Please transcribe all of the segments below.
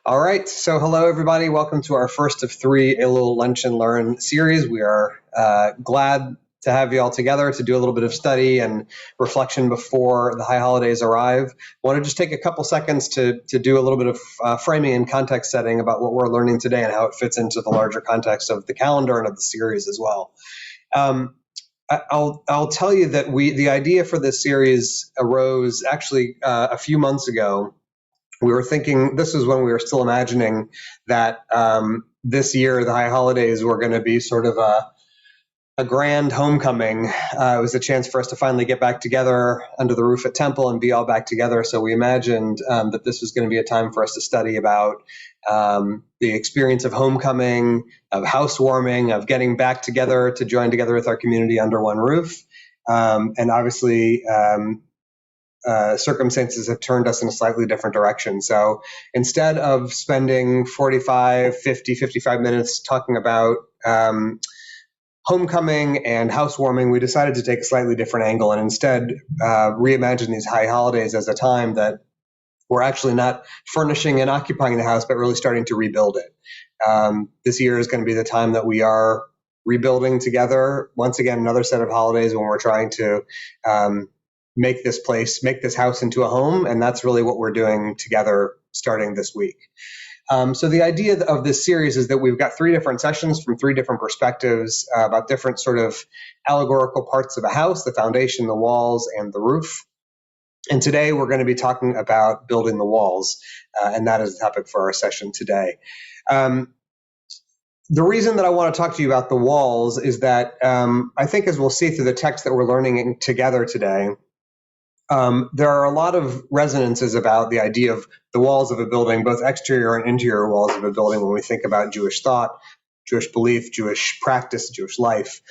All right, so hello everybody. Welcome to our first of three Elul Lunch and Learn series. We are glad to have you all together to do a little bit of study and reflection before the high holidays arrive. I want to just take a couple seconds to do a little bit of framing and context setting about what we're learning today and how it fits into the larger context of the calendar and of the series as well. I'll tell you that the idea for this series arose actually a few months ago. We were thinking, this is when we were still imagining that this year the high holidays were going to be sort of a grand homecoming. It was a chance for us to finally get back together under the roof at Temple and be all back together. So we imagined that this was going to be a time for us to study about the experience of homecoming, of housewarming, of getting back together to join together with our community under one roof. And obviously, circumstances have turned us in a slightly different direction. So instead of spending 45, 50, 55 minutes talking about homecoming and housewarming, we decided to take a slightly different angle and instead reimagine these high holidays as a time that we're actually not furnishing and occupying the house, but really starting to rebuild it. This year is going to be the time that we are rebuilding together. Once again, another set of holidays when we're trying to make this house into a home, and that's really what we're doing together starting this week. So the idea of this series is that we've got three different sessions from three different perspectives about different sort of allegorical parts of a house: the foundation, the walls, and the roof. And today we're going to be talking about building the walls, and that is the topic for our session today. The reason that I want to talk to you about the walls is that I think, as we'll see through the text that we're learning together today, there are a lot of resonances about the idea of the walls of a building, both exterior and interior walls of a building, when we think about Jewish thought, Jewish belief, Jewish practice, Jewish life.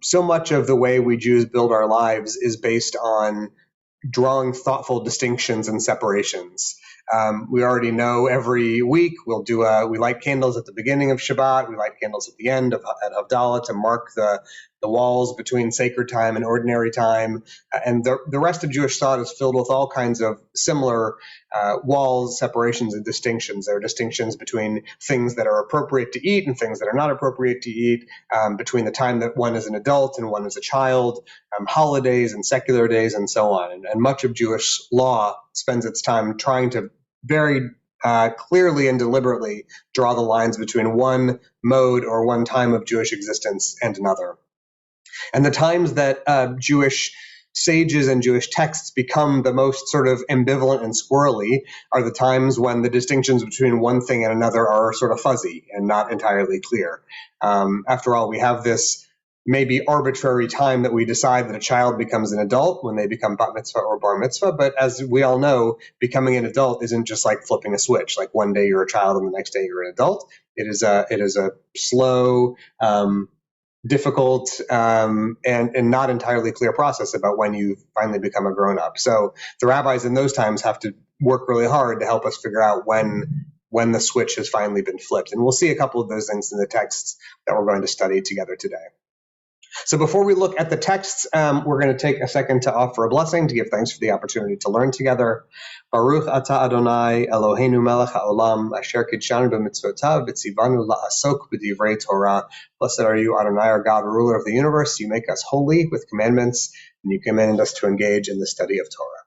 So much of the way we Jews build our lives is based on drawing thoughtful distinctions and separations. We already know every week we light candles at the beginning of Shabbat, we light candles at the end at Havdalah to mark the walls between sacred time and ordinary time. And the rest of Jewish thought is filled with all kinds of similar walls, separations, and distinctions. There are distinctions between things that are appropriate to eat and things that are not appropriate to eat, between the time that one is an adult and one is a child, holidays and secular days, and so on. And much of Jewish law spends its time trying to very clearly and deliberately draw the lines between one mode or one time of Jewish existence and another. And the times that Jewish sages and Jewish texts become the most sort of ambivalent and squirrely are the times when the distinctions between one thing and another are sort of fuzzy and not entirely clear. After all, we have this maybe arbitrary time that we decide that a child becomes an adult when they become bat mitzvah or bar mitzvah. But as we all know, becoming an adult isn't just like flipping a switch. Like one day you're a child and the next day you're an adult. It is a slow, difficult, and not entirely clear process about when you finally become a grown-up. So the rabbis in those times have to work really hard to help us figure out when the switch has finally been flipped. And we'll see a couple of those things in the texts that we're going to study together today. So before we look at the texts, we're going to take a second to offer a blessing, to give thanks for the opportunity to learn together. Baruch atah Adonai Eloheinu melech haolam asher kidshanu b'mitzvotav v'tzivanu la'asok b'divrei Torah. Blessed are you, Adonai, our God, ruler of the universe. You make us holy with commandments, and you command us to engage in the study of Torah.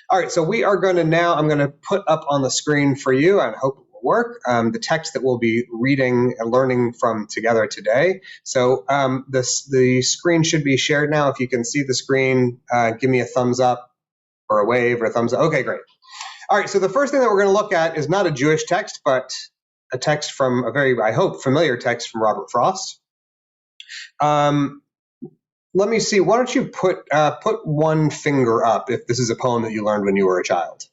All right, so I'm going to put up on the screen for you, and hope work, the text that we'll be reading and learning from together today. So the screen should be shared now. If you can see the screen, give me a thumbs up or a wave or a thumbs up. Okay, great. All right, so the first thing that we're going to look at is not a Jewish text, but a text from a very, I hope, familiar text from Robert Frost. Let me see. Why don't you put one finger up if this is a poem that you learned when you were a child?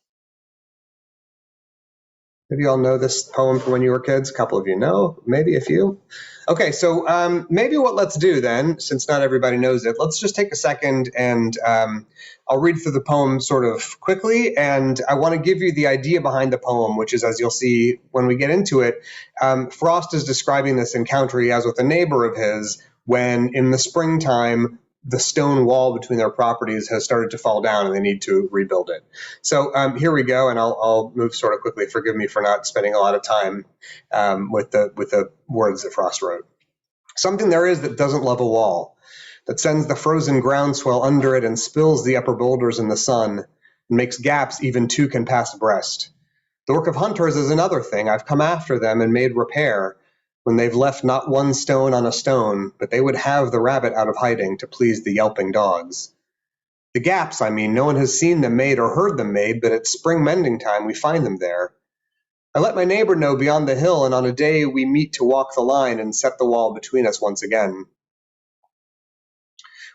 Maybe you all know this poem from when you were kids. A couple of you know, maybe a few. Okay, so maybe what let's do then, since not everybody knows it, let's just take a second and I'll read through the poem sort of quickly, and I want to give you the idea behind the poem, which is, as you'll see when we get into it, Frost is describing this encounter he has with a neighbor of his when in the springtime the stone wall between their properties has started to fall down and they need to rebuild it. So here we go, and I'll move sort of quickly. Forgive me for not spending a lot of time with the words that Frost wrote. Something there is that doesn't love a wall, that sends the frozen groundswell under it and spills the upper boulders in the sun, and makes gaps even two can pass abreast. The work of hunters is another thing. I've come after them and made repair, when they've left not one stone on a stone, but they would have the rabbit out of hiding to please the yelping dogs. The gaps, I mean, no one has seen them made or heard them made, but at spring mending time we find them there. I let my neighbor know beyond the hill, and on a day we meet to walk the line and set the wall between us once again.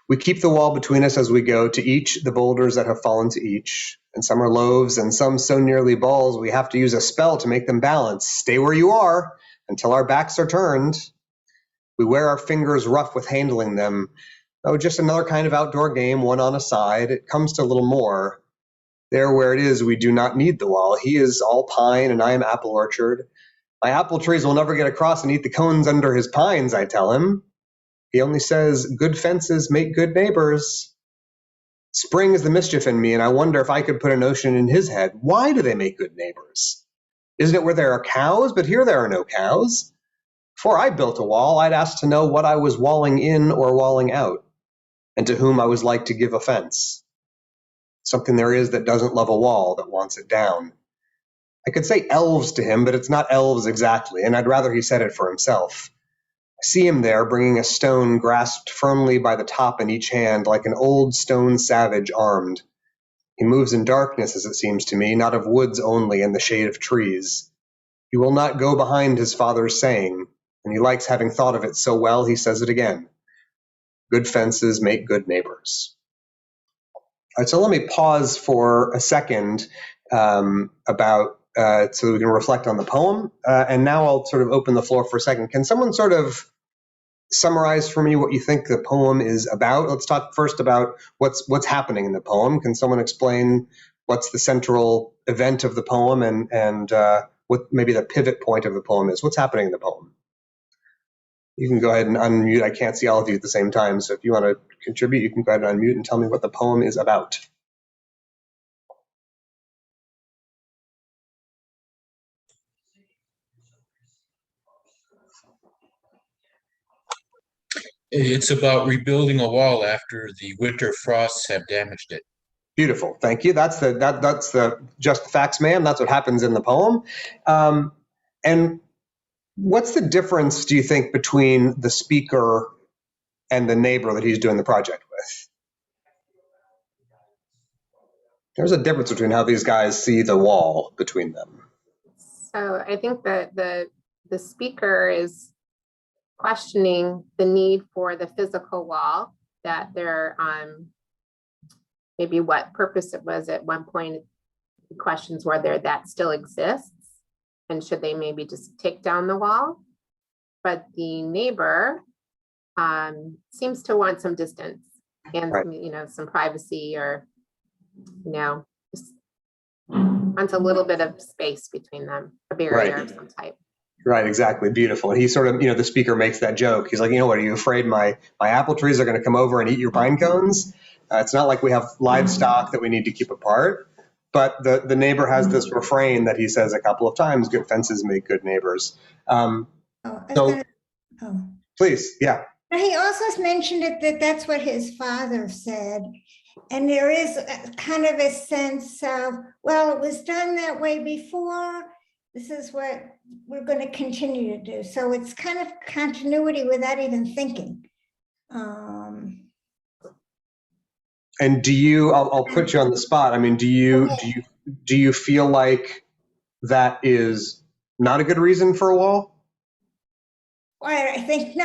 We keep the wall between us as we go to each the boulders that have fallen to each, and some are loaves and some so nearly balls we have to use a spell to make them balance. Stay where you are until our backs are turned. We wear our fingers rough with handling them. Oh, just another kind of outdoor game, one on a side. It comes to a little more. There where it is, we do not need the wall. He is all pine and I am apple orchard. My apple trees will never get across and eat the cones under his pines, I tell him. He only says, good fences make good neighbors. Spring is the mischief in me, and I wonder if I could put a notion in his head. Why do they make good neighbors? Isn't it where there are cows? But here there are no cows. Before I built a wall, I'd ask to know what I was walling in or walling out, and to whom I was like to give offense. Something there is that doesn't love a wall, that wants it down. I could say elves to him, but it's not elves exactly, and I'd rather he said it for himself. I see him there, bringing a stone grasped firmly by the top in each hand, like an old stone savage armed. He moves in darkness, as it seems to me, not of woods only, and the shade of trees. He will not go behind his father's saying, and he likes having thought of it so well he says it again. Good fences make good neighbors. All right, so let me pause for a second so we can reflect on the poem, and now I'll sort of open the floor for a second. Can someone sort of summarize for me what you think the poem is about? Let's talk first about what's happening in the poem. Can someone explain what's the central event of the poem and what maybe the pivot point of the poem is? What's happening in the poem? You can go ahead and unmute. I can't see all of you at the same time, so if you want to contribute, you can go ahead and unmute and tell me what the poem is about. It's about rebuilding a wall after the winter frosts have damaged it. Beautiful, thank you. That's the just the facts, man. That's what happens in the poem. And what's the difference, do you think, between the speaker and the neighbor that he's doing the project with? There's a difference between how these guys see the wall between them. So I think that the speaker is questioning the need for the physical wall, that there maybe what purpose it was at one point. He questions whether that still exists and should they maybe just take down the wall. But the neighbor seems to want some distance and right. Some privacy, or just wants a little bit of space between them, a barrier right. of some type. Right, exactly. Beautiful. And he sort of, the speaker makes that joke. He's like, what, are you afraid my apple trees are going to come over and eat your pine cones? It's not like we have livestock that we need to keep apart. But the neighbor has this refrain that he says a couple of times, good fences make good neighbors. Please, yeah. He also mentioned that that's what his father said. And there is kind of a sense of, well, it was done that way before. This is what we're going to continue to do. So it's kind of continuity without even thinking. And I'll put you on the spot. I mean, do you feel like that is not a good reason for a wall? Well, I think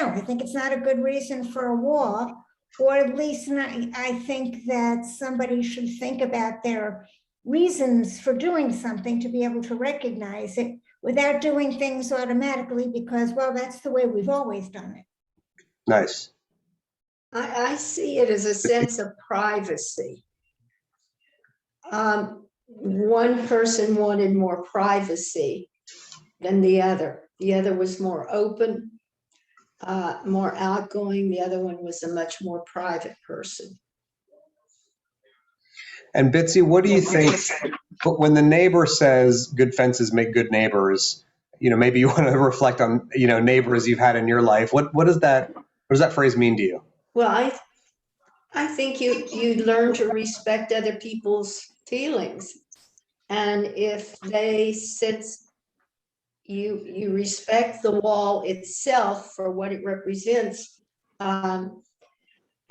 it's not a good reason for a wall, or at least I think that somebody should think about their reasons for doing something to be able to recognize it without doing things automatically because, well, that's the way we've always done it. Nice. I see it as a sense of privacy. One person wanted more privacy than the other. The other was more open. more outgoing. The other one was a much more private person. And Bitsy, what do you think? But when the neighbor says good fences make good neighbors, maybe you want to reflect on, neighbors you've had in your life. What does that phrase mean to you? Well, I think you learn to respect other people's feelings. And if they sense you respect the wall itself for what it represents, and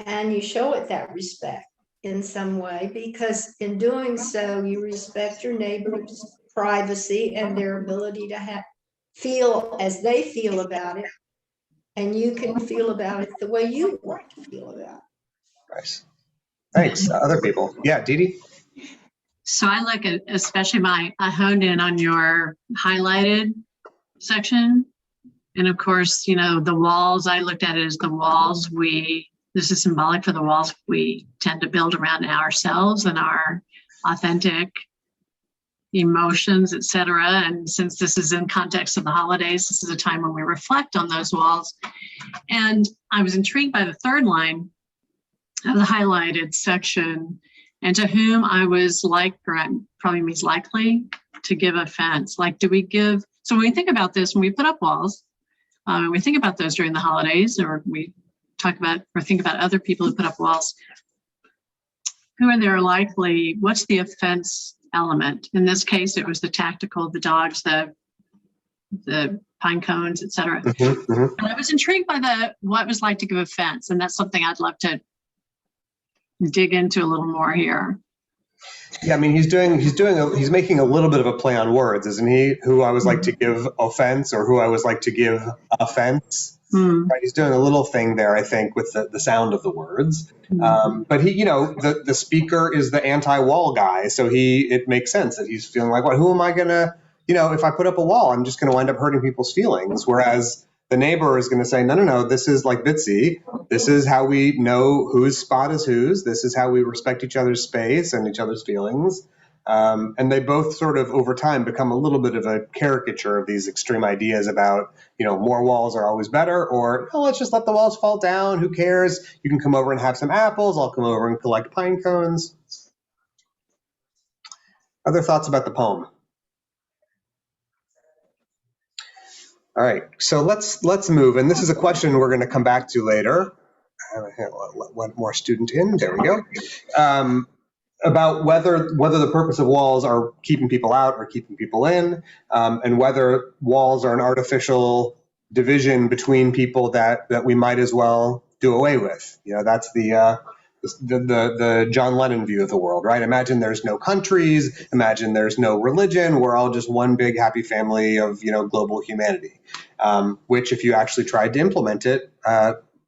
you show it that respect in some way, because in doing so, you respect your neighbor's privacy and their ability to feel as they feel about it, and you can feel about it the way you want to feel about it. Nice. Thanks. Other people. Yeah, Dee. So I look at, especially I honed in on your highlighted section. And of course, the walls, I looked at it as the walls this is symbolic for the walls we tend to build around ourselves and our authentic emotions, etc. And since this is in context of the holidays, this is a time when we reflect on those walls. And I was intrigued by the third line of the highlighted section, and to whom I was probably means likely to give offense. Like, do we give? So when we think about this, when we put up walls, we think about those during the holidays, or we talk about or think about other people who put up walls. Who are there likely? What's the offense element? In this case, it was the tactical, the dogs, the pine cones, etc. Mm-hmm, mm-hmm. And I was intrigued by what it was like to give offense, and that's something I'd love to dig into a little more here. Yeah, I mean, he's making a little bit of a play on words, isn't he? Who I was like to give offense, or who I was like to give offense. Right? He's doing a little thing there, I think, with the sound of the words. But he, the speaker is the anti-wall guy, so it makes sense that he's feeling like, what? Who am I gonna, if I put up a wall, I'm just gonna wind up hurting people's feelings. Whereas the neighbor is going to say, no, this is like Bitsy. This is how we know whose spot is whose. This is how we respect each other's space and each other's feelings. And they both sort of over time become a little bit of a caricature of these extreme ideas about, more walls are always better, or let's just let the walls fall down. Who cares? You can come over and have some apples. I'll come over and collect pine cones. Other thoughts about the poem? All right, so let's move, and this is a question we're going to come back to later. One more student in. There we go. About whether the purpose of walls are keeping people out or keeping people in, and whether walls are an artificial division between people that we might as well do away with. That's the John Lennon view of the world, right? Imagine there's no countries, imagine there's no religion, we're all just one big happy family of, global humanity, which if you actually tried to implement it,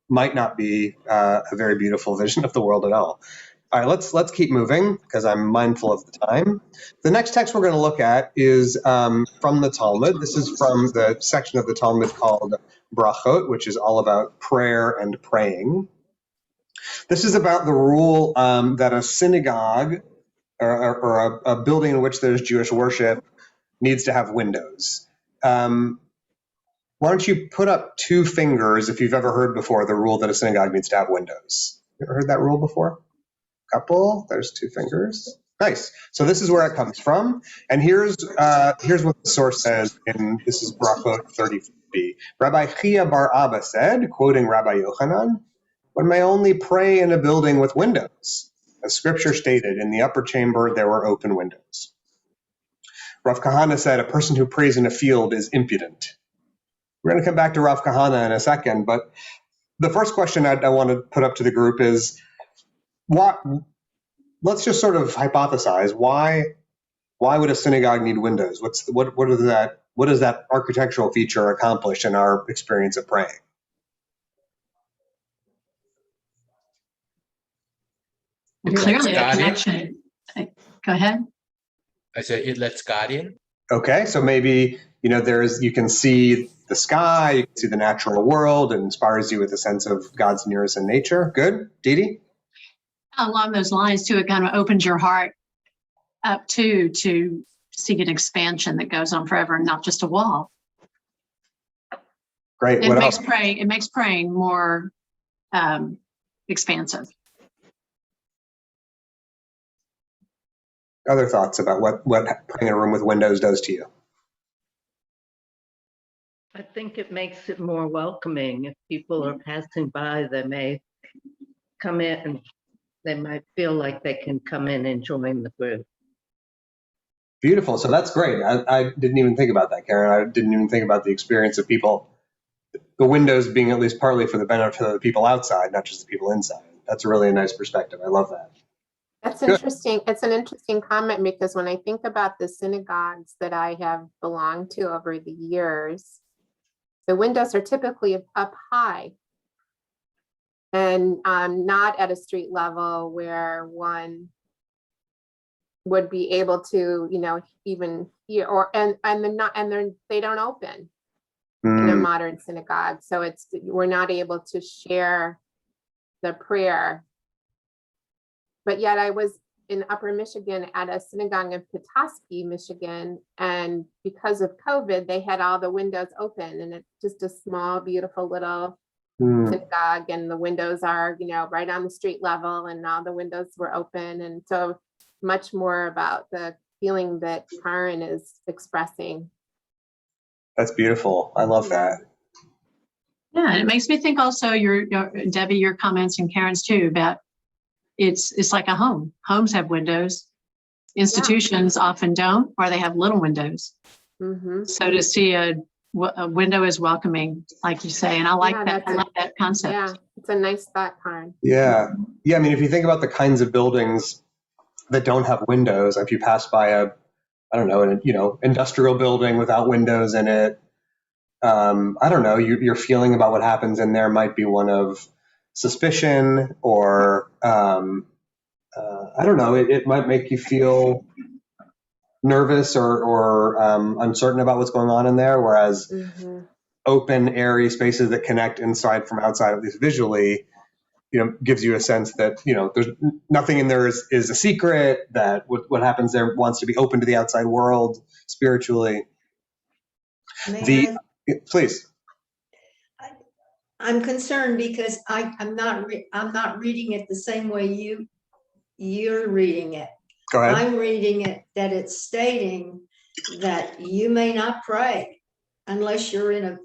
might not be a very beautiful vision of the world at all. All right, let's keep moving because I'm mindful of the time. The next text we're going to look at is from the Talmud. This is from the section of the Talmud called Brachot, which is all about prayer and praying. This is about the rule that a synagogue or a building in which there's Jewish worship needs to have windows. Why don't you put up 2 fingers if you've ever heard before the rule that a synagogue needs to have windows? You ever heard that rule before? Couple. There's 2 fingers. Nice. So this is where it comes from. And here's what the source says this is Brachot 30b. Rabbi Chia bar Abba said, quoting Rabbi Yochanan, "One may only pray in a building with windows. As scripture stated, in the upper chamber there were open windows." Rav Kahana said, "A person who prays in a field is impudent." We're going to come back to Rav Kahana in a second, but the first question I want to put up to the group is, let's just sort of hypothesize, why would a synagogue need windows? What does that architectural feature accomplish in our experience of praying? Well, clearly a connection. Go ahead. I said it lets God in. Okay, so maybe you can see the sky, you can see the natural world, and inspires you with a sense of God's nearness in nature. Good, Didi? Along those lines, too, it kind of opens your heart up to see an expansion that goes on forever, and not just a wall. Great. It What makes else? praying more expansive. Other thoughts about what praying in a room with windows does to you? I think it makes it more welcoming. If people are passing by, they may come in and they might feel like they can come in and join the group. Beautiful. So that's great. I didn't even think about that, Karen. I didn't even think about the experience of people, the windows being at least partly for the benefit of the people outside, not just the people inside. That's really a nice perspective. I love that. That's Good. interesting. It's an interesting comment because when I think about the synagogues that I have belonged to over the years, the windows are typically up high and not at a street level where one would be able to, even hear they don't open in a modern synagogue. So we're not able to share the prayer. But yet I was in Upper Michigan at a synagogue in Petoskey, Michigan. And because of COVID, they had all the windows open, and it's just a small, beautiful little synagogue. And the windows are, right on the street level, and all the windows were open. And so much more about the feeling that Karen is expressing. That's beautiful. I love that. Yeah, and it makes me think also Debbie, your comments and Karen's too about it's like a home. Homes have windows. Institutions often don't, or they have little windows. Mm-hmm. So to see a window is welcoming, like you say, and I like that. I love that concept. Yeah, it's a nice thought, Karen. Yeah. I mean, if you think about the kinds of buildings that don't have windows, if you pass by an industrial building without windows in it, I don't know, your feeling about what happens in there might be one of suspicion or, I don't know, it might make you feel nervous or uncertain about what's going on in there, whereas open, airy spaces that connect inside from outside, at least visually, gives you a sense that, there's nothing in there is a secret, that what happens there wants to be open to the outside world spiritually. Please. I'm concerned because I'm not reading it the same way you're reading it. Go ahead. I'm reading it that it's stating that you may not pray unless you're in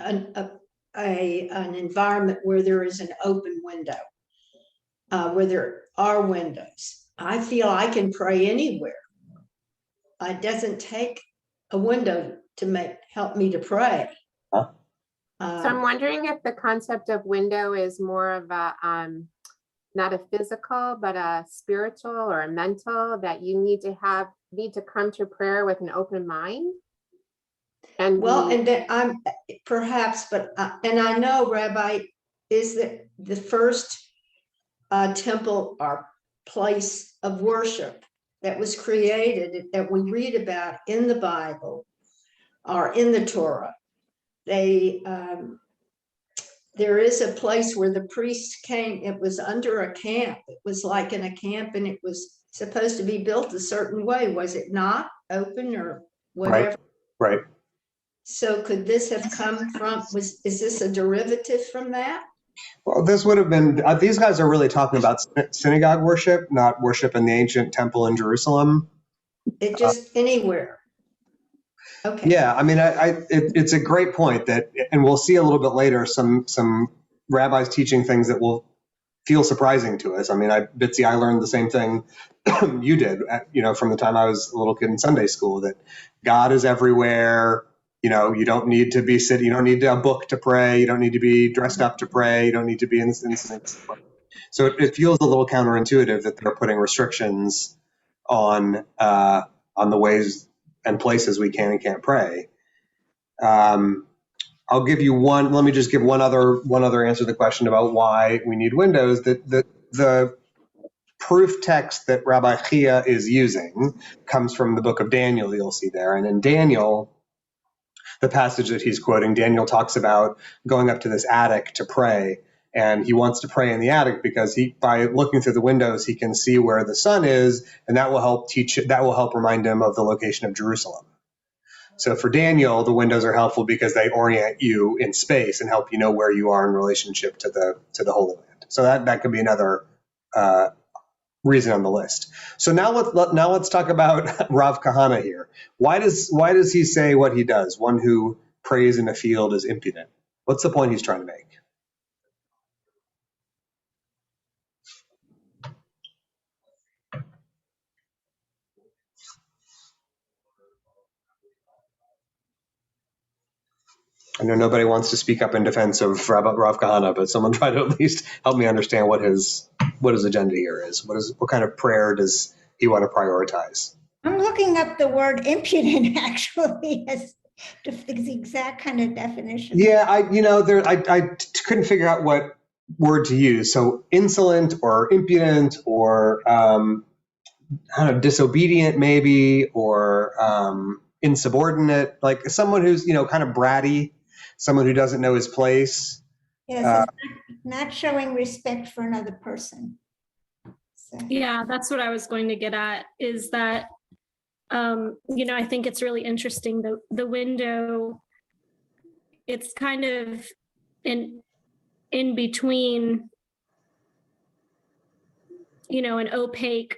an environment where there is an open window, where there are windows. I feel I can pray anywhere. It doesn't take a window to help me to pray. So I'm wondering if the concept of window is more of a, not a physical, but a spiritual or a mental, that you need to come to prayer with an open mind. And then I'm perhaps, but and I know, Rabbi, is that the first temple or place of worship that was created, that we read about in the Bible or in the Torah. There is a place where the priests came. It was under a camp. It was like in a camp, and it was supposed to be built a certain way. Was it not open or whatever? Right. So could this have come from, is this a derivative from that? Well, this would have been, these guys are really talking about synagogue worship, not worship in the ancient temple in Jerusalem. It just anywhere. Okay. Yeah, I mean, it's a great point that, and we'll see a little bit later, some rabbis teaching things that will feel surprising to us. I mean, Bitsy, I learned the same thing you did, from the time I was a little kid in Sunday school, that God is everywhere. You don't need to be sitting, you don't need a book to pray, you don't need to be dressed up to pray, you don't need to be in this. So it feels a little counterintuitive that they're putting restrictions on the ways and places we can and can't pray. I'll give you one. Let me just give one other answer to the question about why we need windows. The proof text that Rabbi Chia is using comes from the book of Daniel. You'll see there, and in Daniel, the passage that he's quoting, Daniel talks about going up to this attic to pray. And he wants to pray in the attic because by looking through the windows, he can see where the sun is, and that will help remind him of the location of Jerusalem. So for Daniel, the windows are helpful because they orient you in space and help you know where you are in relationship to the Holy Land. So that could be another reason on the list. So now let's talk about Rav Kahana here. Why does he say what he does? One who prays in a field is impudent. What's the point he's trying to make? I know nobody wants to speak up in defense of Rav Kahana, but someone try to at least help me understand what his agenda here is. What kind of prayer does he want to prioritize? I'm looking up the word impudent actually as the exact kind of definition. Yeah, I couldn't figure out what word to use. So insolent or impudent or disobedient maybe, or insubordinate, like someone who's kind of bratty, someone who doesn't know his place. Yes, it's not showing respect for another person. So. Yeah, that's what I was going to get at, is that I think it's really interesting, the window, it's kind of in between, an opaque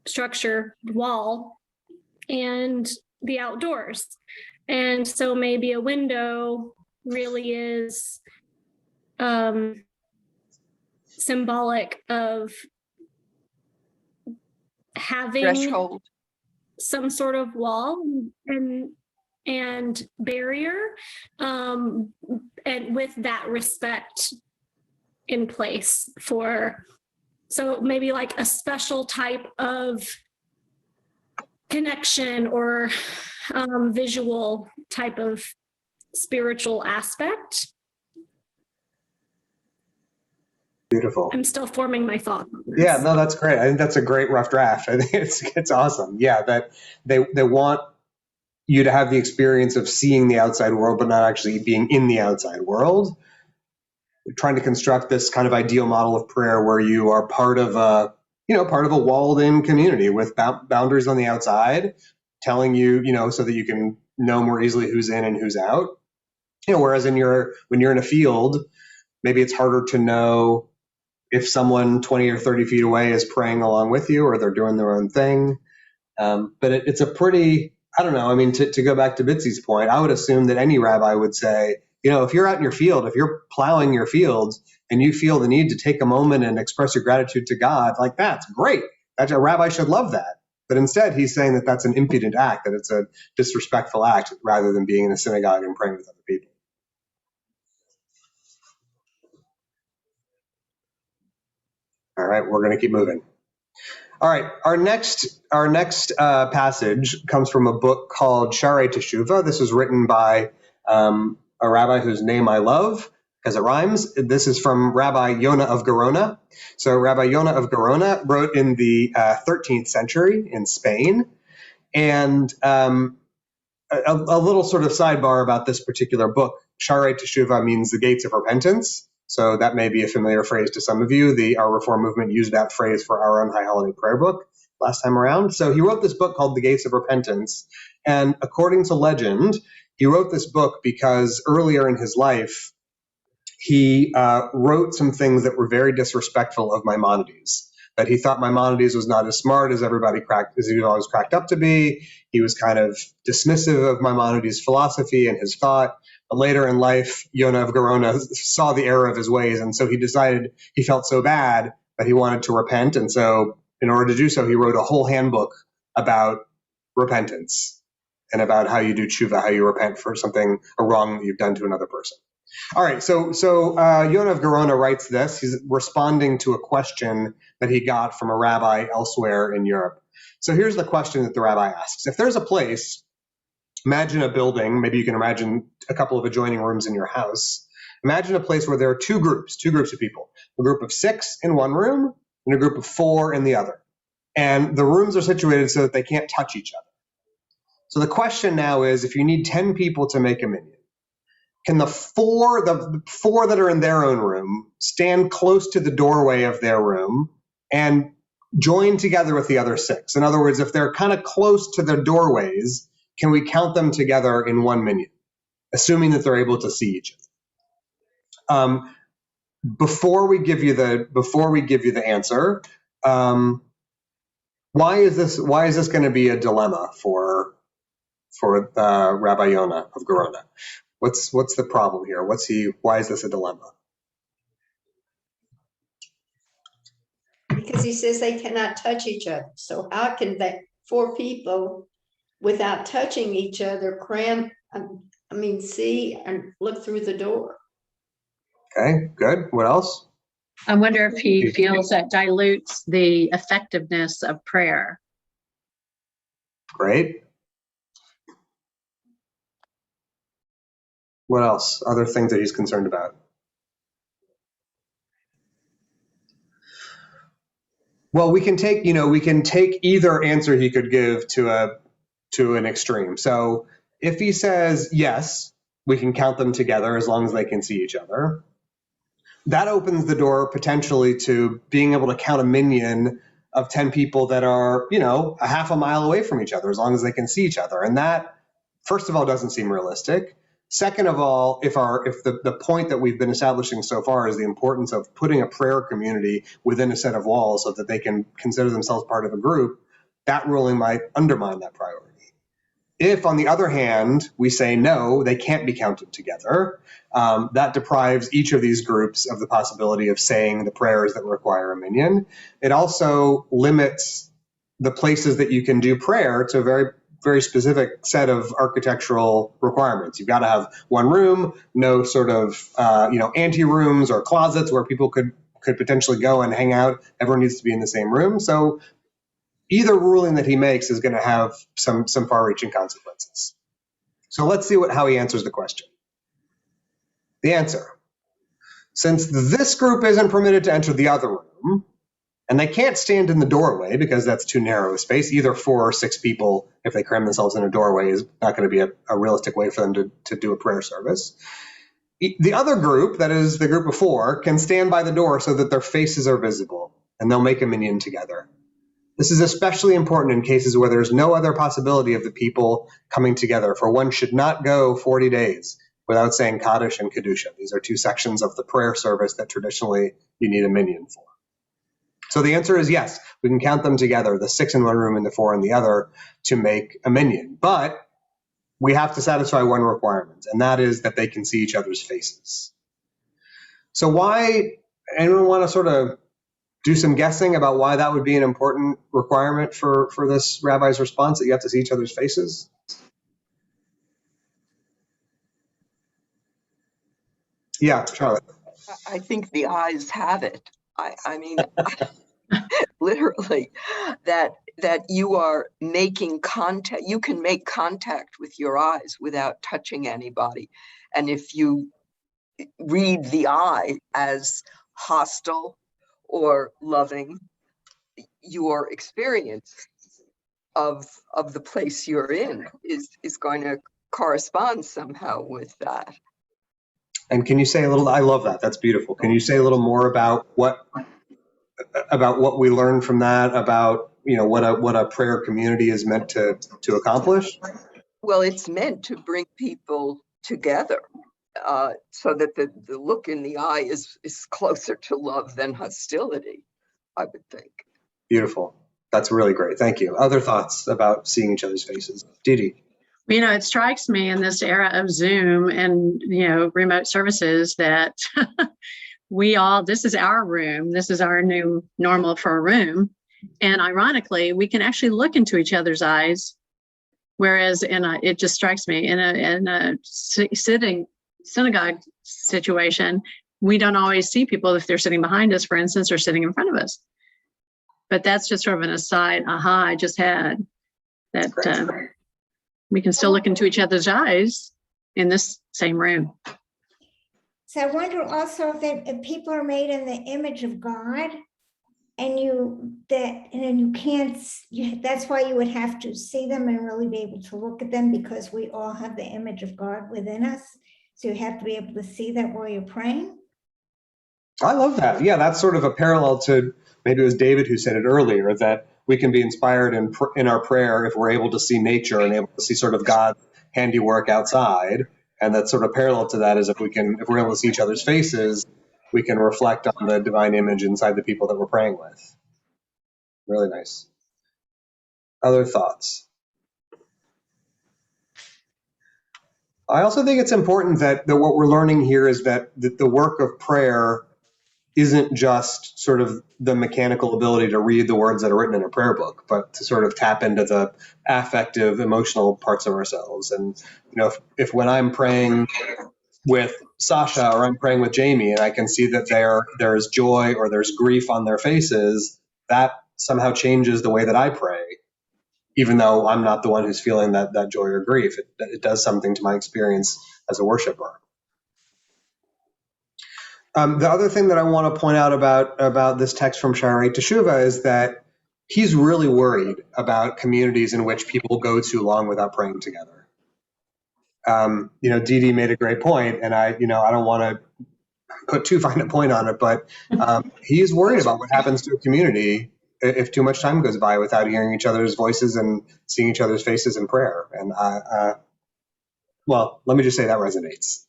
structure, wall, and the outdoors. And so maybe a window really is symbolic of having threshold, some sort of wall and barrier, and with that respect in place so maybe like a special type of connection or visual type of spiritual aspect. Beautiful. I'm still forming my thoughts on this. Yeah, no, that's great. I think that's a great rough draft. I think it's awesome. Yeah, that they want you to have the experience of seeing the outside world, but not actually being in the outside world. We're trying to construct this kind of ideal model of prayer where you are part of a walled-in community with boundaries on the outside, telling you, so that you can know more easily who's in and who's out. Whereas when you're in a field, maybe it's harder to know if someone 20 or 30 feet away is praying along with you or they're doing their own thing. But it's a pretty, I don't know, I mean, to go back to Bitsy's point, I would assume that any rabbi would say, if you're out in your field, if you're plowing your fields and you feel the need to take a moment and express your gratitude to God, like that's great. A rabbi should love that. But instead, he's saying that that's an impudent act, that it's a disrespectful act rather than being in a synagogue and praying with other people. All right, we're going to keep moving. All right, our next passage comes from a book called Sharei Teshuvah. This was written by a rabbi whose name I love because it rhymes. This is from Rabbi Yonah of Gerona. So Rabbi Yonah of Gerona wrote in the 13th century in Spain. And a little sort of sidebar about this particular book. Sharei Teshuvah means the gates of repentance. So that may be a familiar phrase to some of you. Our Reform movement used that phrase for our own High Holiday Prayer book last time around. So he wrote this book called The Gates of Repentance. And according to legend, he wrote this book because earlier in his life, he wrote some things that were very disrespectful of Maimonides, that he thought Maimonides was not as smart as he was always cracked up to be. He was kind of dismissive of Maimonides' philosophy and his thought. But later in life, Yonah of Gerona saw the error of his ways, and so he felt so bad that he wanted to repent. And so in order to do so, he wrote a whole handbook about repentance and about how you do tshuva, how you repent for a wrong that you've done to another person. All right, so Yonah of Gerona writes this. He's responding to a question that he got from a rabbi elsewhere in Europe. So here's the question that the rabbi asks. If there's a place, imagine a building, maybe you can imagine a couple of adjoining rooms in your house. Imagine a place where there are two groups of people, a group of 6 in one room and a group of 4 in the other. And the rooms are situated so that they can't touch each other. So the question now is, if you need 10 people to make a minyan, can the four that are in their own room stand close to the doorway of their room and join together with the other 6? In other words, if they're kind of close to their doorways, can we count them together in one minyan, assuming that they're able to see each other? Before we give you the answer, why is this going to be a dilemma for Rabbi Yonah of Gerona? What's the problem here? Why is this a dilemma? Because he says they cannot touch each other. So how can that 4 people without touching each other see and look through the door? Okay, good. What else? I wonder if he feels that dilutes the effectiveness of prayer. Great. What else? Other things that he's concerned about? Well, we can take either answer he could give to an extreme. So if he says yes, we can count them together as long as they can see each other. That opens the door potentially to being able to count a minyan of 10 people that are, a half a mile away from each other as long as they can see each other. And that, first of all, doesn't seem realistic. Second of all, if the point that we've been establishing so far is the importance of putting a prayer community within a set of walls so that they can consider themselves part of a group, that ruling might undermine that priority. If, on the other hand, we say no, they can't be counted together, that deprives each of these groups of the possibility of saying the prayers that require a minyan. It also limits the places that you can do prayer to a very, very specific set of architectural requirements. You've got to have one room, no sort of ante rooms or closets where people could potentially go and hang out. Everyone needs to be in the same room. So either ruling that he makes is going to have some far-reaching consequences. So let's see how he answers the question. The answer: since this group isn't permitted to enter the other room, and they can't stand in the doorway because that's too narrow a space, either 4 or 6 people, if they cram themselves in a doorway, is not going to be a realistic way for them to do a prayer service. The other group, that is the group of 4, can stand by the door so that their faces are visible, and they'll make a minyan together. This is especially important in cases where there's no other possibility of the people coming together, for one should not go 40 days without saying Kaddish and Kedusha. These are 2 sections of the prayer service that traditionally you need a minyan for. So the answer is yes, we can count them together, the 6 in one room and the 4 in the other, to make a minyan. But we have to satisfy one requirement, and that is that they can see each other's faces. So why, anyone want to sort of do some guessing about why that would be an important requirement for this rabbi's response, that you have to see each other's faces? Yeah, Charlotte. I think the eyes have it. I mean, literally, that you are making contact. You can make contact with your eyes without touching anybody. And if you read the eye as hostile or loving, your experience of the place you're in is going to correspond somehow with that. And can you say a little, I love that, that's beautiful. Can you say a little more about what we learned from that, about what a prayer community is meant to accomplish? Well, it's meant to bring people together, so that the look in the eye is closer to love than hostility, I would think. Beautiful. That's really great. Thank you. Other thoughts about seeing each other's faces? Didi. It strikes me in this era of Zoom and, remote services that this is our room. This is our new normal for a room. And ironically, we can actually look into each other's eyes. Whereas it just strikes me in a sitting synagogue situation, we don't always see people if they're sitting behind us, for instance, or sitting in front of us. But that's just sort of an aside, I just had that we can still look into each other's eyes in this same room. So I wonder also if people are made in the image of God, and that's why you would have to see them and really be able to look at them, because we all have the image of God within us. So you have to be able to see that while you're praying. I love that. Yeah, that's sort of a parallel to, maybe it was David who said it earlier, that we can be inspired in our prayer if we're able to see nature and able to see sort of God's handiwork outside. And that's sort of parallel to that is if we're able to see each other's faces, we can reflect on the divine image inside the people that we're praying with. Really nice. Other thoughts? I also think it's important that what we're learning here is that the work of prayer isn't just sort of the mechanical ability to read the words that are written in a prayer book, but to sort of tap into the affective, emotional parts of ourselves. And, if when I'm praying with Sasha or I'm praying with Jamie and I can see that there's joy or there's grief on their faces, that somehow changes the way that I pray. Even though I'm not the one who's feeling that joy or grief, it does something to my experience as a worshiper. The other thing that I want to point out about this text from Sha'arei Teshuvah is that he's really worried about communities in which people go too long without praying together. Dee made a great point, and I don't want to put too fine a point on it, but he's worried about what happens to a community if too much time goes by without hearing each other's voices and seeing each other's faces in prayer. And well, let me just say that resonates.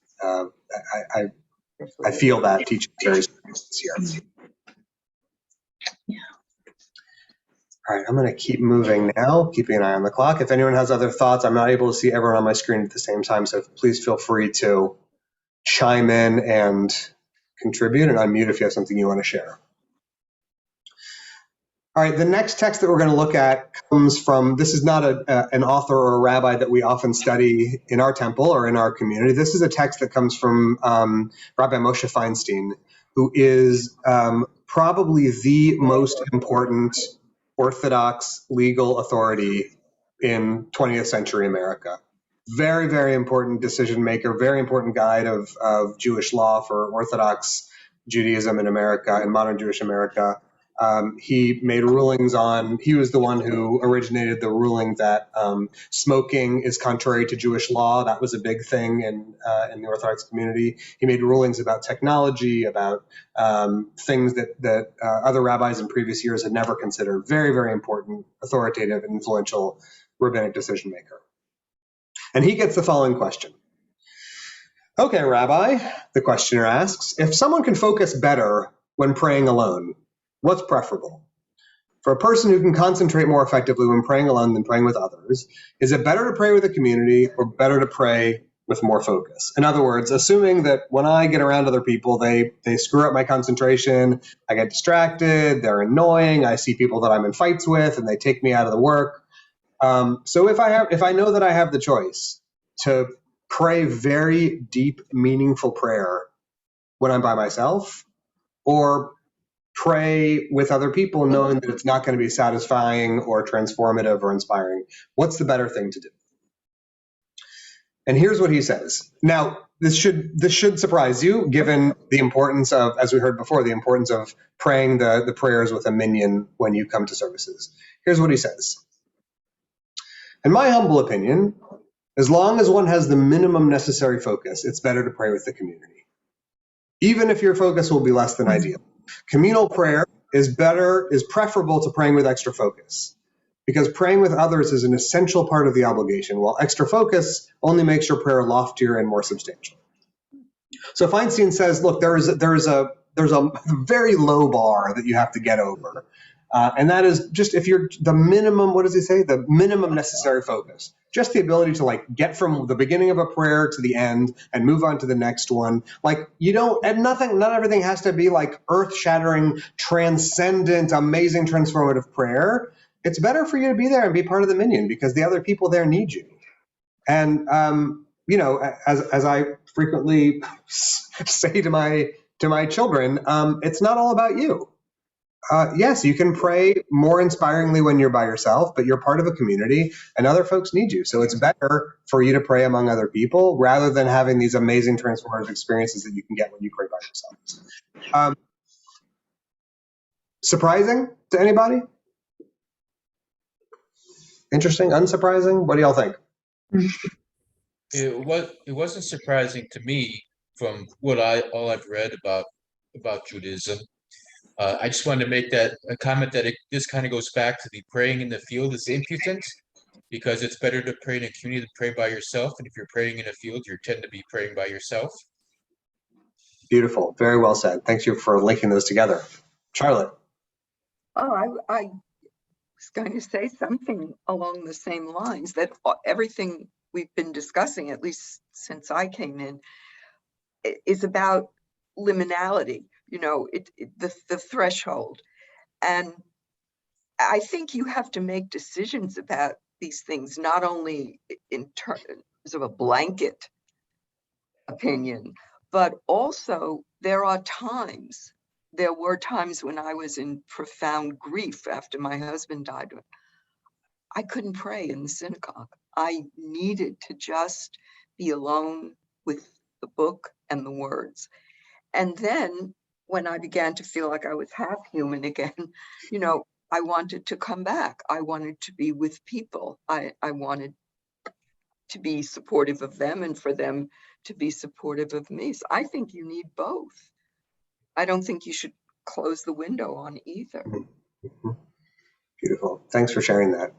I feel that teaching very serious this year. Yeah. All right, I'm going to keep moving now, keeping an eye on the clock. If anyone has other thoughts, I'm not able to see everyone on my screen at the same time, so please feel free to chime in and contribute and unmute if you have something you want to share. All right, the next text that we're going to look at comes from, this is not an author or a rabbi that we often study in our temple or in our community. This is a text that comes from Rabbi Moshe Feinstein, who is probably the most important Orthodox legal authority in 20th century America. Very, very important decision maker, very important guide of Jewish law for Orthodox Judaism in America, in modern Jewish America. He made rulings he was the one who originated the ruling that smoking is contrary to Jewish law. That was a big thing in the Orthodox community. He made rulings about technology, about things that other rabbis in previous years had never considered. Very, very important, authoritative, and influential rabbinic decision maker. And he gets the following question. Okay, Rabbi, the questioner asks, if someone can focus better when praying alone, what's preferable? For a person who can concentrate more effectively when praying alone than praying with others, is it better to pray with a community or better to pray with more focus? In other words, assuming that when I get around other people, they screw up my concentration, I get distracted, they're annoying, I see people that I'm in fights with and they take me out of the work. So if I know that I have the choice to pray very deep, meaningful prayer when I'm by myself, or pray with other people knowing that it's not going to be satisfying or transformative or inspiring, what's the better thing to do? And here's what he says. Now, this should surprise you, given the importance of, as we heard before, the importance of praying the prayers with a minyan when you come to services. Here's what he says. In my humble opinion, as long as one has the minimum necessary focus, it's better to pray with the community, even if your focus will be less than ideal. Communal prayer is preferable to praying with extra focus, because praying with others is an essential part of the obligation, while extra focus only makes your prayer loftier and more substantial. So Feinstein says, look, there's a very low bar that you have to get over. And that is just if you're the minimum, what does he say? The minimum necessary focus. Just the ability to get from the beginning of a prayer to the end and move on to the next one. Not everything has to be earth-shattering, transcendent, amazing, transformative prayer. It's better for you to be there and be part of the minyan because the other people there need you. And, as I frequently say to my children, it's not all about you. Yes, you can pray more inspiringly when you're by yourself, but you're part of a community and other folks need you. So it's better for you to pray among other people rather than having these amazing transformative experiences that you can get when you pray by yourself. Surprising to anybody? Interesting? Unsurprising? What do y'all think? It wasn't surprising to me from all I've read about Judaism. I just wanted to make that a comment that this kind of goes back to the praying in the field is impotent, because it's better to pray in a community than pray by yourself. And if you're praying in a field, you tend to be praying by yourself. Beautiful. Very well said. Thanks you for linking those together. Charlotte. Oh, I was going to say something along the same lines, that everything we've been discussing, at least since I came in, is about liminality, the threshold. And I think you have to make decisions about these things, not only in terms of a blanket opinion, but also there were times when I was in profound grief after my husband died. I couldn't pray in the synagogue. I needed to just be alone with the book and the words. And then when I began to feel like I was half human again, I wanted to come back. I wanted to be with people. I wanted to be supportive of them and for them to be supportive of me. So I think you need both. I don't think you should close the window on either. Beautiful. Thanks for sharing that.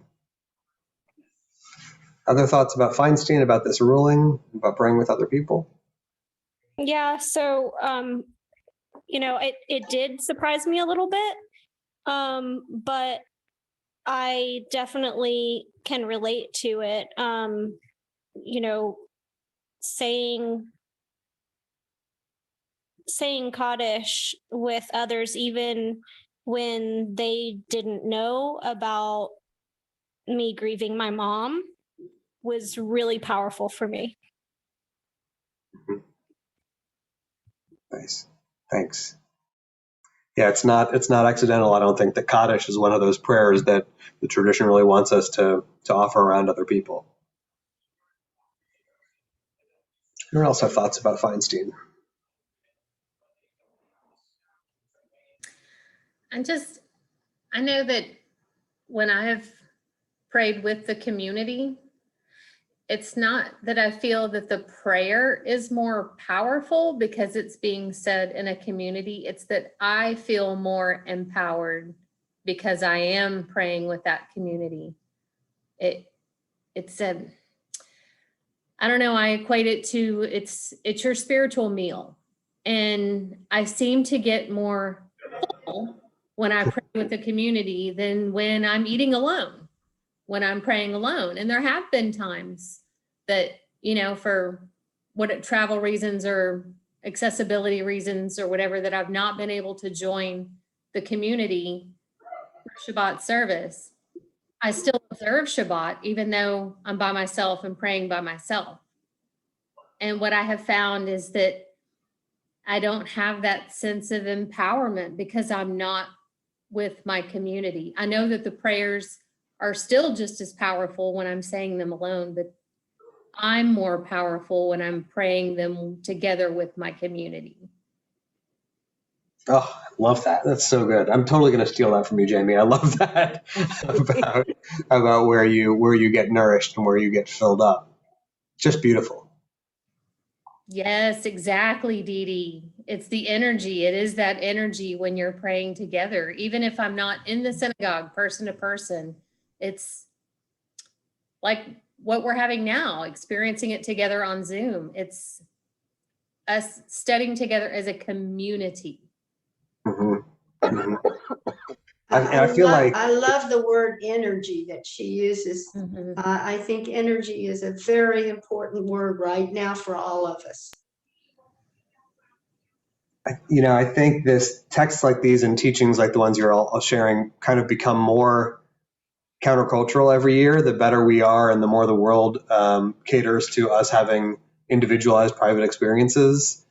Other thoughts about Feinstein, about this ruling, about praying with other people? Yeah, so it did surprise me a little bit, but I definitely can relate to it. Saying Kaddish with others, even when they didn't know about me grieving my mom, was really powerful for me. Nice. Thanks. Yeah, it's not accidental. I don't think that Kaddish is one of those prayers that the tradition really wants us to offer around other people. Anyone else have thoughts about Feinstein? I know that when I have prayed with the community, it's not that I feel that the prayer is more powerful because it's being said in a community. It's that I feel more empowered because I am praying with that community. It's I don't know, I equate it to it's your spiritual meal. And I seem to get more full when I pray with the community than when I'm eating alone, when I'm praying alone. And there have been times that, for travel reasons or accessibility reasons or whatever, that I've not been able to join the community for Shabbat service. I still observe Shabbat, even though I'm by myself and praying by myself. And what I have found is that I don't have that sense of empowerment because I'm not with my community. I know that the prayers are still just as powerful when I'm saying them alone, but I'm more powerful when I'm praying them together with my community. Oh, I love that. That's so good. I'm totally going to steal that from you, Jamie. I love that about where you get nourished and where you get filled up. Just beautiful. Yes, exactly, Dee Dee. It's the energy. It is that energy when you're praying together. Even if I'm not in the synagogue, person to person, it's like what we're having now, experiencing it together on Zoom. It's us studying together as a community. Mm-hmm. Mm-hmm. I love the word energy that she uses. Mm-hmm. I think energy is a very important word right now for all of us. I think this texts like these and teachings like the ones you're all sharing kind of become more countercultural every year. The better we are and the more the world caters to us having individualized private experiences.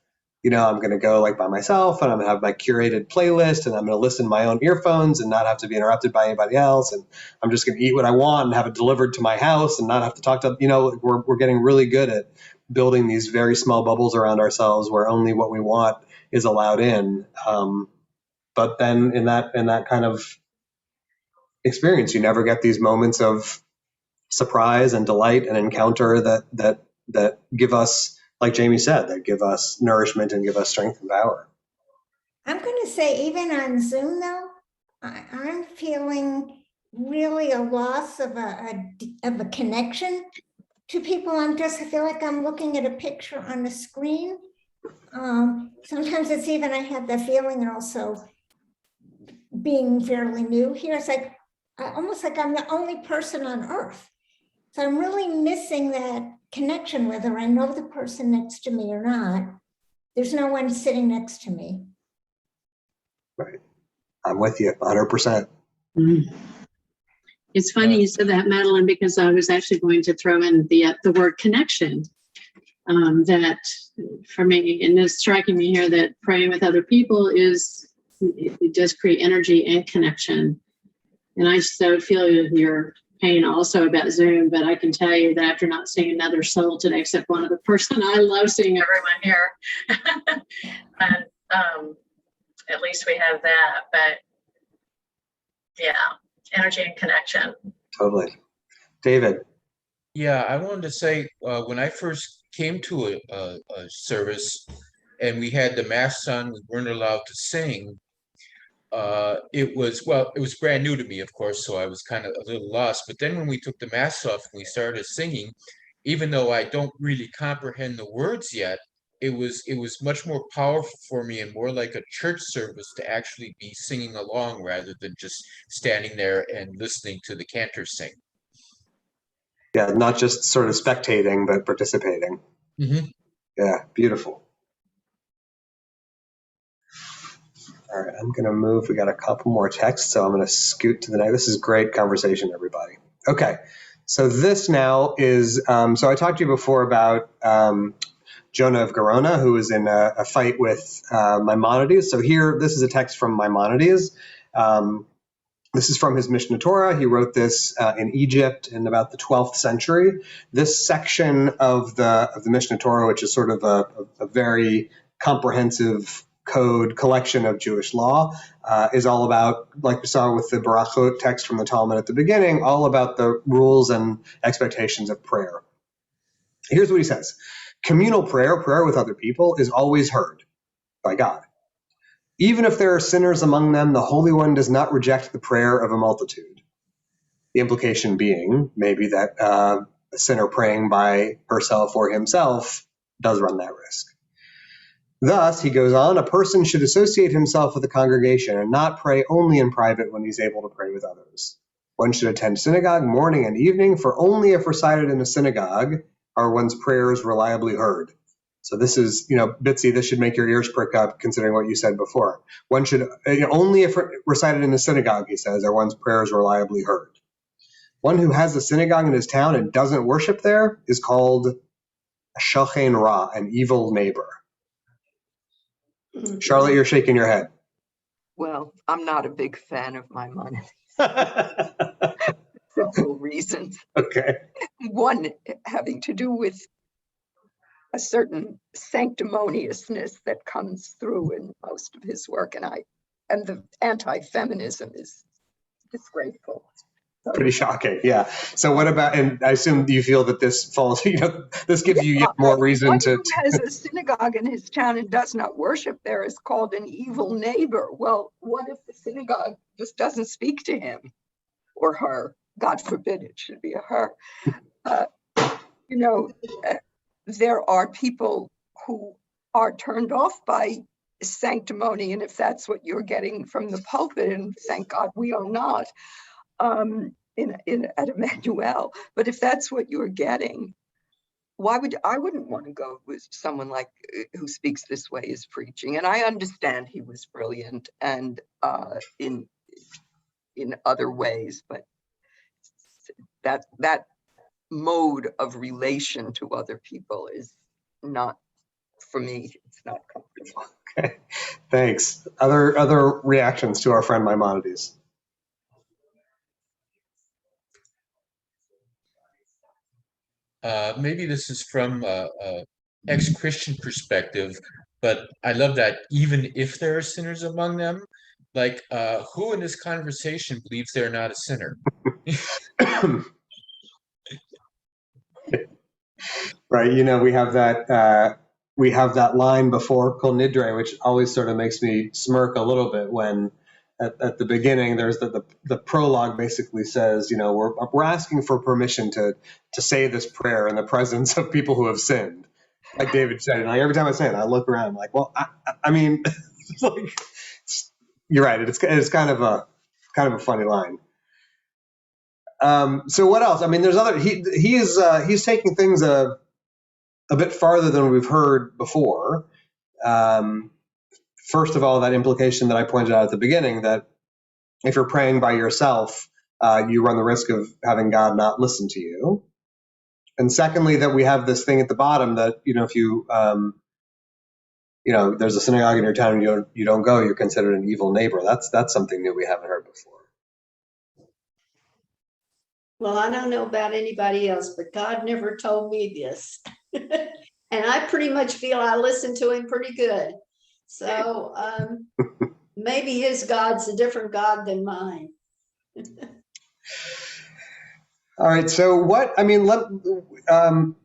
I'm going to go by myself and I'm going to have my curated playlist and I'm going to listen to my own earphones and not have to be interrupted by anybody else. And I'm just going to eat what I want and have it delivered to my house and not have to talk to, we're getting really good at building these very small bubbles around ourselves where only what we want is allowed in. But then in that kind of experience, you never get these moments of surprise and delight and encounter that give us, like Jamie said, that give us nourishment and give us strength and power. I'm going to say even on Zoom though, I'm feeling really a loss of a connection to people. I feel like I'm looking at a picture on a screen. Sometimes it's even, I have the feeling, and also being fairly new here, it's like almost like I'm the only person on earth. So I'm really missing that connection, whether I know the person next to me or not. There's no one sitting next to me. Right. I'm with you 100%. It's funny you said that, Madeline, because I was actually going to throw in the word connection. That for me, and it's striking me here that praying with other people it does create energy and connection. And I so feel your pain also about Zoom, but I can tell you that after not seeing another soul today, except one other person, I love seeing everyone here. And at least we have that, but yeah, energy and connection. Totally. David. Yeah, I wanted to say when I first came to a service and we had the masks on, we weren't allowed to sing. It was brand new to me, of course, so I was kind of a little lost. But then when we took the masks off and we started singing, even though I don't really comprehend the words yet, it was much more powerful for me and more like a church service to actually be singing along rather than just standing there and listening to the cantor sing. Yeah, not just sort of spectating, but participating. Mm-hmm. Yeah, beautiful. All right, I'm going to move. We got a couple more texts, so I'm going to scoot to the next. This is great conversation, everybody. Okay, so this now is, so I talked to you before about Jonah of Gerona, who was in a fight with Maimonides. So here, this is a text from Maimonides. This is from his Mishnah Torah. He wrote this in Egypt in about the 12th century. This section of the Mishnah Torah, which is sort of a very comprehensive collection of Jewish law, is all about, like we saw with the Barachot text from the Talmud at the beginning, all about the rules and expectations of prayer. Here's what he says. Communal prayer with other people, is always heard by God. Even if there are sinners among them, the Holy One does not reject the prayer of a multitude. The implication being maybe that a sinner praying by herself or himself does run that risk. Thus, he goes on, a person should associate himself with the congregation and not pray only in private when he's able to pray with others. One should attend synagogue morning and evening, for only if recited in a synagogue are one's prayers reliably heard. So this is, Bitsy, this should make your ears prick up considering what you said before. One should, only if recited in the synagogue, he says, are one's prayers reliably heard. One who has a synagogue in his town and doesn't worship there is called a shochen ra, an evil neighbor. Mm-hmm. Charlotte, you're shaking your head. Well, I'm not a big fan of Maimonides. Several reasons. Okay. One having to do with a certain sanctimoniousness that comes through in most of his work, and the anti-feminism is disgraceful. So, pretty shocking, yeah. So what about, and I assume you feel that this falls, this gives you yet more reason to. One who has a synagogue in his town and does not worship there is called an evil neighbor. Well, what if the synagogue just doesn't speak to him or her? God forbid it should be a her. There are people who are turned off by sanctimony, and if that's what you're getting from the pulpit, and thank God we are not at Emanu, but if that's what you're getting, I wouldn't want to go with someone like who speaks this way is preaching. And I understand he was brilliant and in other ways, but that mode of relation to other people is not, for me, it's not comfortable. Okay, thanks. Other reactions to our friend Maimonides? Maybe this is from a ex-Christian perspective, but I love that even if there are sinners among them, like who in this conversation believes they're not a sinner? Right, we have that we have that line before Kol Nidre, which always sort of makes me smirk a little bit when at the beginning there's the prologue basically says, you know, we're asking for permission to say this prayer in the presence of people who have sinned, like David said. And like every time I say it, I look around, I'm like, well, I mean, it's like, you're right. It's kind of a funny line. So what else? I mean, there's other. He's taking things a bit farther than we've heard before. First of all, that implication that I pointed out at the beginning, that if you're praying by yourself, you run the risk of having God not listen to you. And secondly, that we have this thing at the bottom that, you know, if you, you know, there's a synagogue in your town and you don't go, you're considered an evil neighbor. That's something new we haven't heard before. Well, I don't know about anybody else, but God never told me this. And I pretty much feel I listen to him pretty good. So maybe his God's a different God than mine. All right. So what, I mean,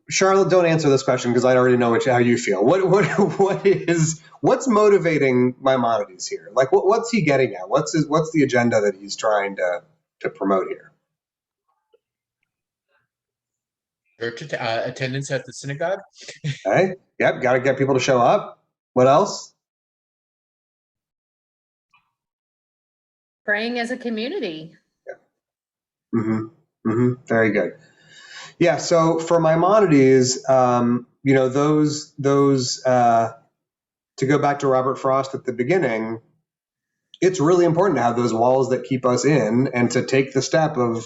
Charlotte, don't answer this question because I already know how you feel. What's motivating Maimonides here? Like, what's he getting at? What's the agenda that he's trying to promote here? Church attendance at the synagogue. Okay. Yep. Got to get people to show up. What else? Praying as a community. Yeah. Very good. Yeah. So for Maimonides, you know, those to go back to Robert Frost at the beginning, it's really important to have those walls that keep us in and to take the step of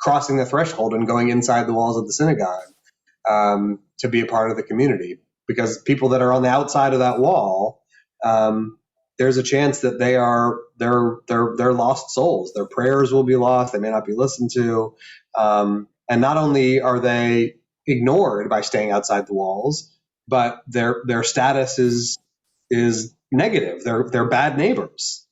crossing the threshold and going inside the walls of the synagogue to be a part of the community. Because people that are on the outside of that wall, there's a chance that they're lost souls. Their prayers will be lost. They may not be listened to. And not only are they ignored by staying outside the walls, but their status is negative. They're bad neighbors.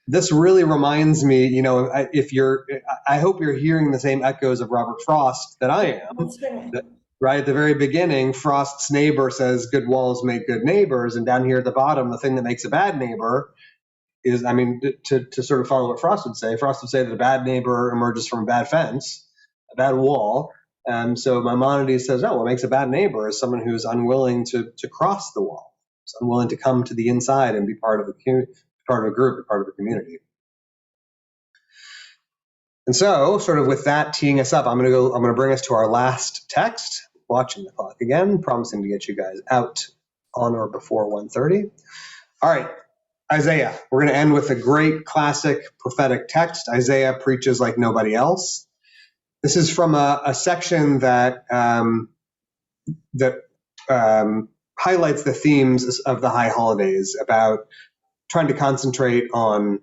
This really reminds me, you know, I hope you're hearing the same echoes of Robert Frost that I am. Right at the very beginning, Frost's neighbor says, good walls make good neighbors. And down here at the bottom, the thing that makes a bad neighbor is, I mean, to sort of follow what Frost would say that a bad neighbor emerges from a bad fence, a bad wall. So Maimonides says, what makes a bad neighbor is someone who's unwilling to cross the wall. Is unwilling to come to the inside and be part of a group, part of a community. And so, sort of with that teeing us up, I'm going to bring us to our last text. Watching the clock again, promising to get you guys out on or before 1:30. All right, Isaiah. We're going to end with a great classic prophetic text. Isaiah preaches like nobody else. This is from a section that highlights the themes of the high holidays, about trying to concentrate on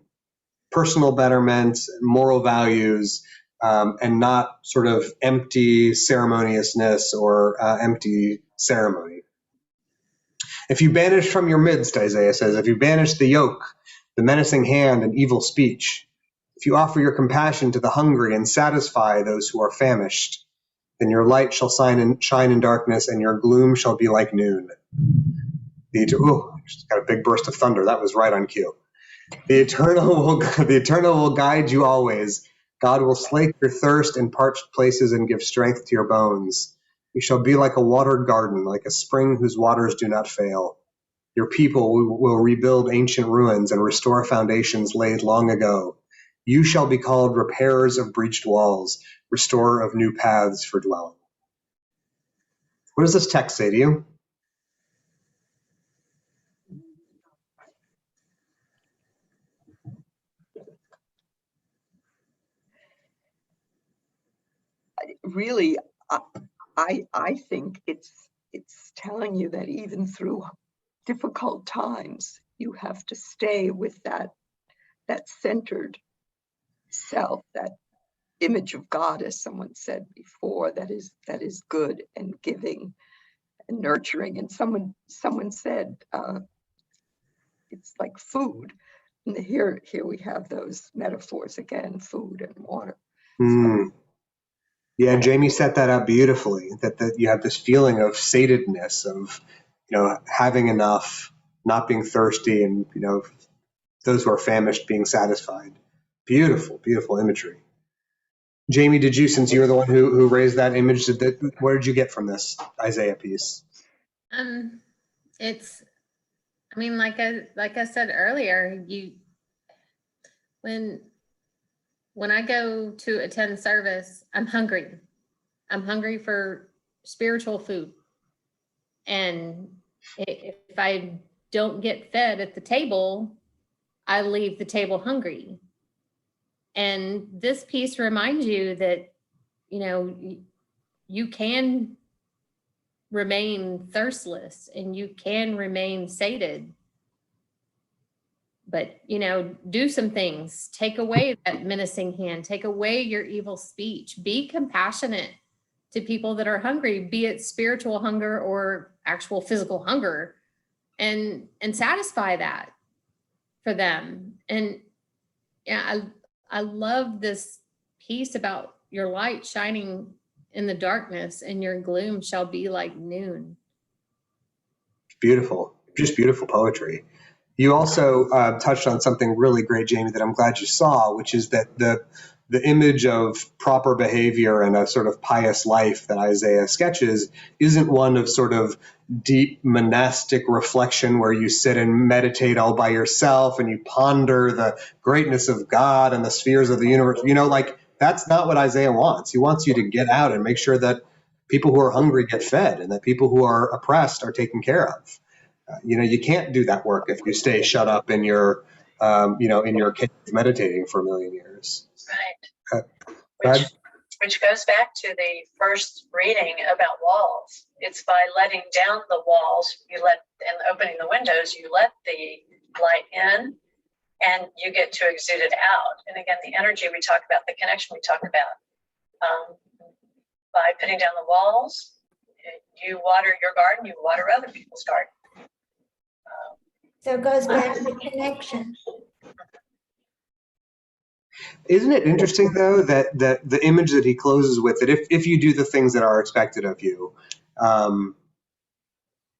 personal betterment, moral values, and not sort of empty ceremoniousness or empty ceremony. If you banish from your midst, Isaiah says, if you banish the yoke, the menacing hand, and evil speech, if you offer your compassion to the hungry and satisfy those who are famished, then your light shall shine in darkness, and your gloom shall be like noon. Just got a big burst of thunder. That was right on cue. The Eternal will guide you always. God will slake your thirst in parched places and give strength to your bones. You shall be like a watered garden, like a spring whose waters do not fail. Your people will rebuild ancient ruins and restore foundations laid long ago. You shall be called repairers of breached walls, restorer of new paths for dwelling. What does this text say to you? Really, I think it's telling you that even through difficult times, you have to stay with that centered self, that image of God, as someone said before, that is good and giving and nurturing. And someone said it's like food. And here we have those metaphors again: food and water. Yeah, Jamie set that up beautifully, that you have this feeling of satedness, of having enough, not being thirsty, and those who are famished being satisfied. Beautiful, beautiful imagery. Jamie, since you were the one who raised that image, where did you get from this Isaiah piece? It's, I mean, like I said earlier, when I go to attend service, I'm hungry. I'm hungry for spiritual food. And if I don't get fed at the table, I leave the table hungry. And this piece reminds you that, you can remain thirstless and you can remain sated. But, do some things. Take away that menacing hand. Take away your evil speech. Be compassionate to people that are hungry, be it spiritual hunger or actual physical hunger, and satisfy that for them. And yeah, I love this piece about your light shining in the darkness and your gloom shall be like noon. Beautiful, just beautiful poetry. You also touched on something really great, Jamie, that I'm glad you saw, which is that the image of proper behavior and a sort of pious life that Isaiah sketches isn't one of sort of deep monastic reflection where you sit and meditate all by yourself and you ponder the greatness of God and the spheres of the universe. That's not what Isaiah wants. He wants you to get out and make sure that people who are hungry get fed and that people who are oppressed are taken care of. You can't do that work if you stay shut up in your, in your cave meditating for a million years. Right. Which goes back to the first reading about walls. It's by letting down the walls, and opening the windows, you let the light in and you get to exude it out. And again, the energy we talk about, the connection we talk about, by putting down the walls, you water your garden, you water other people's garden. So it goes back to the connection. Isn't it interesting, though, that the image that he closes with, that if you do the things that are expected of you,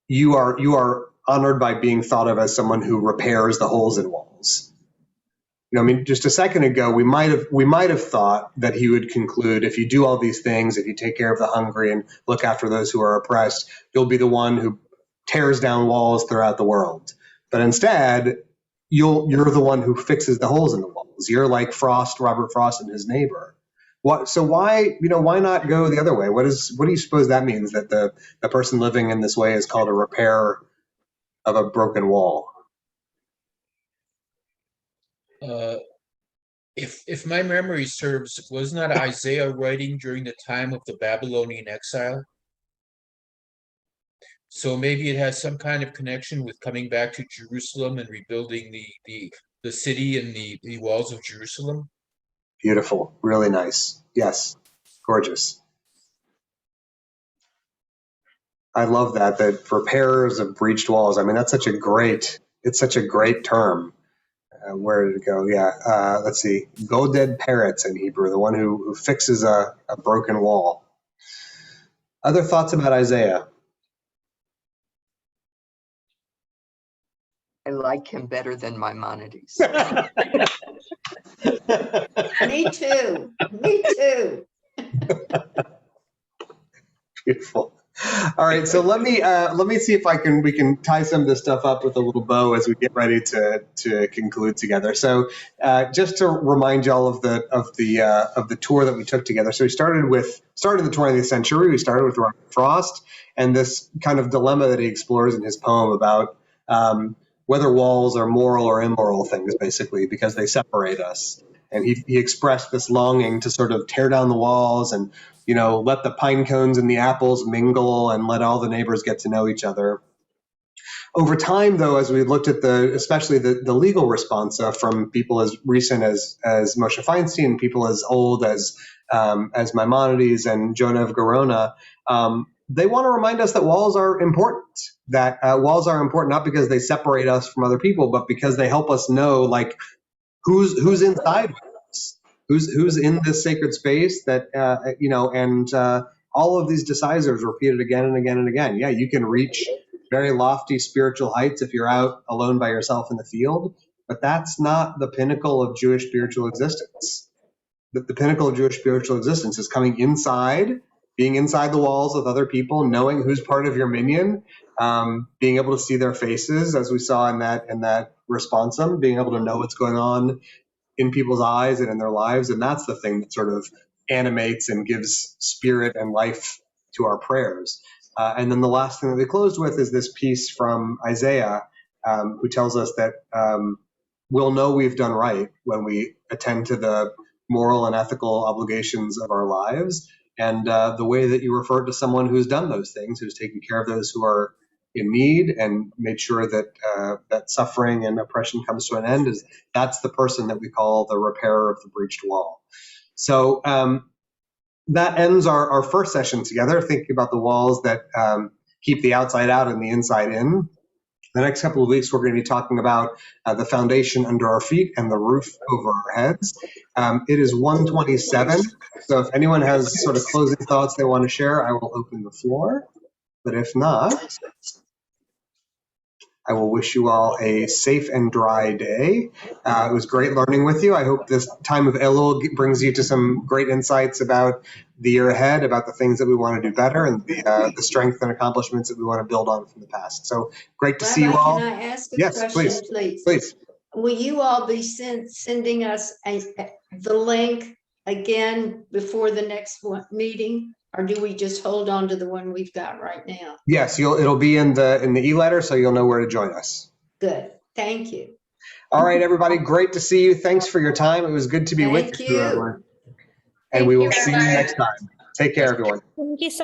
you are honored by being thought of as someone who repairs the holes in walls. Just a second ago, we might have thought that he would conclude, if you do all these things, if you take care of the hungry and look after those who are oppressed, you'll be the one who tears down walls throughout the world. But instead, you're the one who fixes the holes in the walls. You're like Robert Frost and his neighbor. So why not go the other way? What do you suppose that means, that the person living in this way is called a repairer of a broken wall? If my memory serves, was not Isaiah writing during the time of the Babylonian exile? So maybe it has some kind of connection with coming back to Jerusalem and rebuilding the city and the walls of Jerusalem. Beautiful, really nice. Yes, gorgeous. I love that repairers of breached walls. That's such a great term. Where did it go? Yeah, let's see. Goded Peretz in Hebrew, the one who fixes a broken wall. Other thoughts about Isaiah? I like him better than Maimonides. Me too. Beautiful. All right, so let me see if we can tie some of this stuff up with a little bow as we get ready to conclude together. So just to remind y'all of the tour that we took together. So we started in the 20th century. We started with Robert Frost and this kind of dilemma that he explores in his poem about whether walls are moral or immoral things, basically, because they separate us. And he expressed this longing to sort of tear down the walls and let the pine cones and the apples mingle and let all the neighbors get to know each other. Over time, though, as we looked at especially the legal response from people as recent as Moshe Feinstein, people as old as Maimonides and Jonah of Gerona, they want to remind us that walls are important. That walls are important not because they separate us from other people, but because they help us know who's inside us. Who's in this sacred space that, and all of these decisors repeated again and again and again. Yeah, you can reach very lofty spiritual heights if you're out alone by yourself in the field, but that's not the pinnacle of Jewish spiritual existence. The pinnacle of Jewish spiritual existence is coming inside, being inside the walls with other people, knowing who's part of your minyan, being able to see their faces, as we saw in that responsum, being able to know what's going on in people's eyes and in their lives. And that's the thing that sort of animates and gives spirit and life to our prayers. And then the last thing that we closed with is this piece from Isaiah, who tells us that we'll know we've done right when we attend to the moral and ethical obligations of our lives. And the way that you refer to someone who's done those things, who's taken care of those who are in need and made sure that that suffering and oppression comes to an end, is that's the person that we call the repairer of the breached wall. So that ends our first session together, thinking about the walls that keep the outside out and the inside in. The next couple of weeks, we're going to be talking about the foundation under our feet and the roof over our heads. It is 1:27, so if anyone has sort of closing thoughts they want to share, I will open the floor. But if not, I will wish you all a safe and dry day. It was great learning with you. I hope this time of Elul brings you to some great insights about the year ahead, about the things that we want to do better, and the strength and accomplishments that we want to build on from the past. So great to see you all. Can I ask a Yes, question, please? Please. Will you all be sending us the link again before the next meeting? Or do we just hold on to the one we've got right now? Yes, it'll be in the e-letter, so you'll know where to join us. Good, thank you. All right, everybody, great to see you. Thanks for your time. It was good to be with you. And we will see you next time. Take care, everyone. Thank you so much.